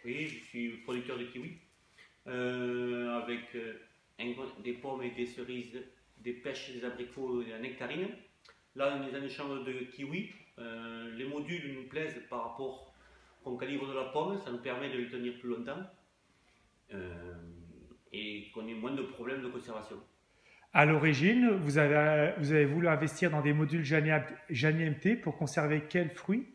Oui, je suis producteur de kiwi, avec des pommes et des cerises, des pêches, des abricots et la nectarine. Là, on est dans une chambre de kiwi. Les modules nous plaisent par rapport au calibre de la pomme, ça nous permet de les tenir plus longtemps et qu'on ait moins de problèmes de conservation. À l'origine, vous avez voulu investir dans des modules Jani MT pour conserver quels fruits?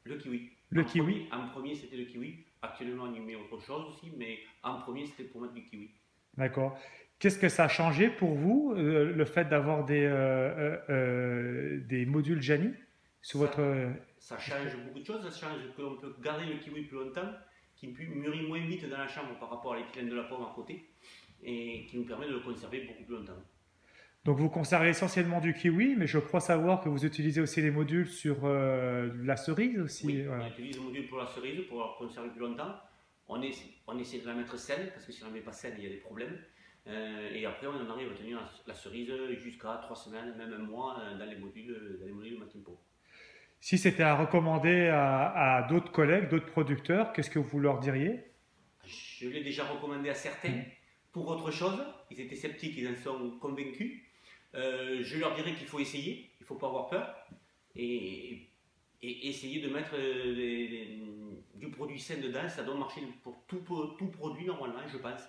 Le kiwi. Le kiwi. En premier c'était le kiwi. Actuellement, on y met autre chose aussi, mais en premier, c'était pour mettre du kiwi. D'accord. Qu'est-ce que ça a changé pour vous, le fait d'avoir des modules Jani sur Ça, votre... ça change beaucoup de choses. Ça change qu'on peut garder le kiwi plus longtemps, qui mûrit moins vite dans la chambre par rapport à l'épiline de la pomme à côté, et qui nous permet de le conserver beaucoup plus longtemps. Donc vous conservez essentiellement du kiwi, mais je crois savoir que vous utilisez aussi les modules sur la cerise aussi. Oui, on Voilà. utilise le module pour la cerise pour la conserver plus longtemps. On essaie de la mettre saine, parce que si on ne la met pas saine, il y a des problèmes. Et après, on arrive à tenir la cerise jusqu'à 3 semaines, même un mois, dans les modules Matimpo. Si c'était à recommander à d'autres collègues, d'autres producteurs, qu'est-ce que vous leur diriez? Je l'ai déjà recommandé à certains pour autre chose. Ils étaient sceptiques, ils en sont convaincus. Je leur dirais qu'il faut essayer, il ne faut pas avoir peur. Et essayer de mettre du produit sain dedans. Ça doit marcher pour tout produit normalement, je pense.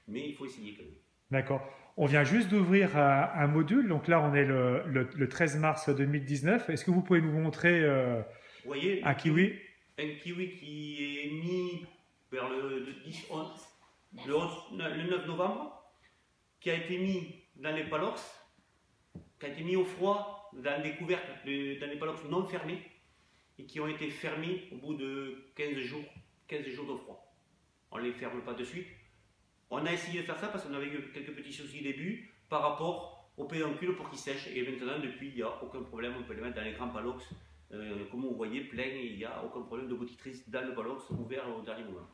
Mais il faut essayer quand même. D'accord. On vient juste d'ouvrir un module, donc là on est le 13 mars 2019. Est-ce que vous pouvez nous montrer Vous voyez, un kiwi? un kiwi qui est mis vers le 10, 11, le 9 novembre, qui a été mis dans les palox, qui a été mis au froid dans des couvercles, dans des palox non fermés, et qui ont été fermés au bout de 15 jours de froid. On ne les ferme pas de suite. On a essayé de faire ça parce qu'on avait eu quelques petits soucis au début par rapport au pédoncule pour qu'ils sèchent. Et maintenant, depuis, il n'y a aucun problème. On peut les mettre dans les grands palox. Comme vous voyez, plein, et il n'y a aucun problème de bottitrice dans le palox ouvert au dernier moment.